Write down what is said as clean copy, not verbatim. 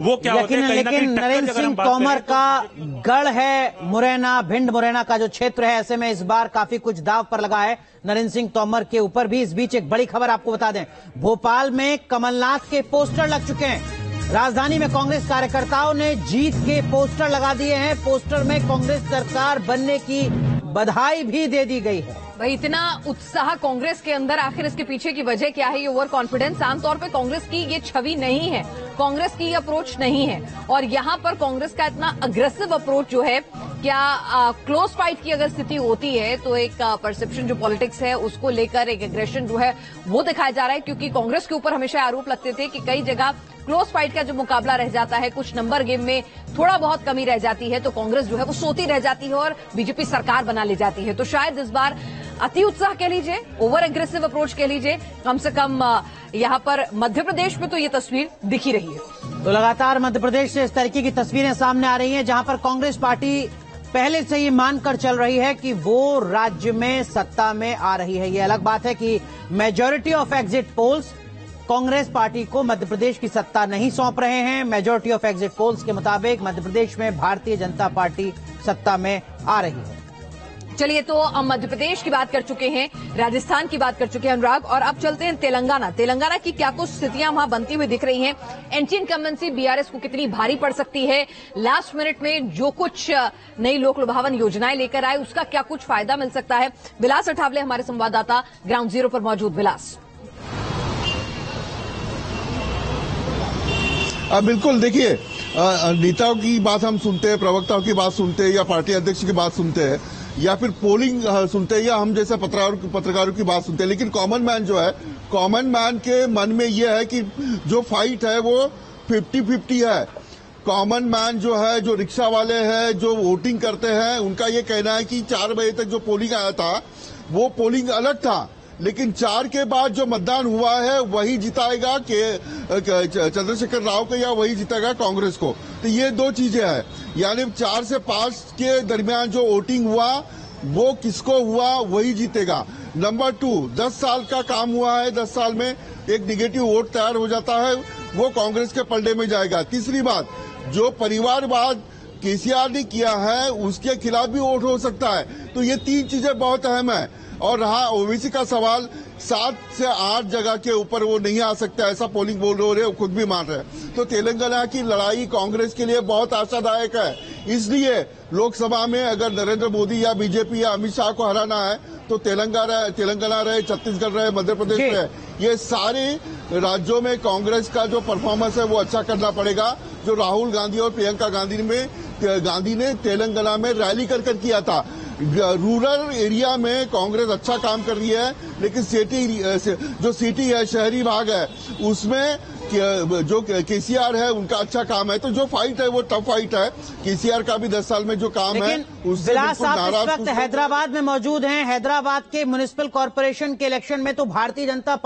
वो क्या होते हैं, लेकिन नरेंद्र सिंह तोमर का गढ़ है मुरैना, भिंड मुरैना का जो क्षेत्र है, ऐसे में इस बार काफी कुछ दांव पर लगा है नरेंद्र सिंह तोमर के ऊपर भी। इस बीच एक बड़ी खबर आपको बता दें, भोपाल में कमलनाथ के पोस्टर लग चुके हैं। राजधानी में कांग्रेस कार्यकर्ताओं ने जीत के पोस्टर लगा दिए हैं। पोस्टर में कांग्रेस सरकार बनने की बधाई भी दे दी गई है। भाई इतना उत्साह कांग्रेस के अंदर, आखिर इसके पीछे की वजह क्या है? ये ओवर कॉन्फिडेंस आमतौर पे कांग्रेस की ये छवि नहीं है, कांग्रेस की ये अप्रोच नहीं है। और यहाँ पर कांग्रेस का इतना अग्रेसिव अप्रोच जो है, क्या क्लोज फाइट की अगर स्थिति होती है तो एक परसेप्शन जो पॉलिटिक्स है उसको लेकर एक एग्रेशन जो है वो दिखाया जा रहा है। क्योंकि कांग्रेस के ऊपर हमेशा आरोप लगते थे कि कई जगह क्लोज फाइट का जो मुकाबला रह जाता है, कुछ नंबर गेम में थोड़ा बहुत कमी रह जाती है तो कांग्रेस जो है वो सोती रह जाती है और बीजेपी सरकार बना ले जाती है। तो शायद इस बार अति उत्साह कह लीजिए, ओवर एग्रेसिव अप्रोच कह लीजिए, कम से कम यहाँ पर मध्य प्रदेश में तो ये तस्वीर दिख ही रही है। तो लगातार मध्य प्रदेश से इस तरीके की तस्वीरें सामने आ रही हैं, जहां पर कांग्रेस पार्टी पहले से ही मानकर चल रही है कि वो राज्य में सत्ता में आ रही है। ये अलग बात है कि majority of exit polls Congress party को मध्य प्रदेश की सत्ता नहीं सौंप रहे हैं। मेजॉरिटी ऑफ एग्जिट पोल्स के मुताबिक मध्य प्रदेश में भारतीय जनता पार्टी सत्ता में आ रही है। चलिए, तो हम मध्य प्रदेश की बात कर चुके हैं, राजस्थान की बात कर चुके हैं अनुराग, और अब चलते हैं तेलंगाना। तेलंगाना की क्या कुछ स्थितियां वहां बनती हुई दिख रही हैं? एंटी इनकम्बेंसी बीआरएस को कितनी भारी पड़ सकती है? लास्ट मिनट में जो कुछ नई लोक लुभावन योजनाएं लेकर आए उसका क्या कुछ फायदा मिल सकता है? विलास अठावले हमारे संवाददाता ग्राउंड जीरो पर मौजूद। विलास, बिल्कुल, देखिए, नेताओं की बात हम सुनते हैं, प्रवक्ताओं की बात सुनते हैं, या पार्टी अध्यक्ष की बात सुनते हैं, या फिर पोलिंग सुनते हैं, या हम जैसे पत्रकारों की बात सुनते हैं। लेकिन कॉमन मैन जो है, कॉमन मैन के मन में यह है कि जो फाइट है वो 50-50 है। कॉमन मैन जो है, जो रिक्शा वाले हैं, जो वोटिंग करते हैं, उनका ये कहना है कि 4 बजे तक जो पोलिंग आया था वो पोलिंग अलग था, लेकिन 4 के बाद जो मतदान हुआ है वही जिताएगा चंद्रशेखर राव को, या वही जिताएगा कांग्रेस को। तो ये दो चीजें हैं, यानी 4 से 5 के दरमियान जो वोटिंग हुआ वो किसको हुआ वही जीतेगा। नंबर 2, 10 साल का काम हुआ है, 10 साल में एक निगेटिव वोट तैयार हो जाता है, वो कांग्रेस के पलड़े में जाएगा। तीसरी बात, जो परिवारवाद केसीआर ने किया है उसके खिलाफ भी वोट हो सकता है। तो ये 3 चीजें बहुत अहम है। और रहा ओबीसी का सवाल, 7 से 8 जगह के ऊपर वो नहीं आ सकता, ऐसा पोलिंग बोल रहे हैं, खुद भी मान रहे हैं। तो तेलंगाना की लड़ाई कांग्रेस के लिए बहुत आशादायक है। इसलिए लोकसभा में अगर नरेंद्र मोदी या बीजेपी या अमित शाह को हराना है तो तेलंगाना रहे, छत्तीसगढ़ रहे, मध्य प्रदेश रहे, ये सारे राज्यों में कांग्रेस का जो परफॉर्मेंस है वो अच्छा करना पड़ेगा। जो राहुल गांधी और प्रियंका गांधी ने तेलंगाना में रैली कर किया था। रूरल एरिया में कांग्रेस अच्छा काम कर रही है, लेकिन जो सिटी है, शहरी भाग है, उसमें जो केसीआर है उनका अच्छा काम है। तो जो फाइट है वो टफ फाइट है। केसीआर का भी 10 साल में जो काम है उससे बिल्कुल नाराज। इस वक्त हैदराबाद में मौजूद हैं। हैदराबाद के म्युनिसिपल कॉर्पोरेशन के इलेक्शन में तो भारतीय जनता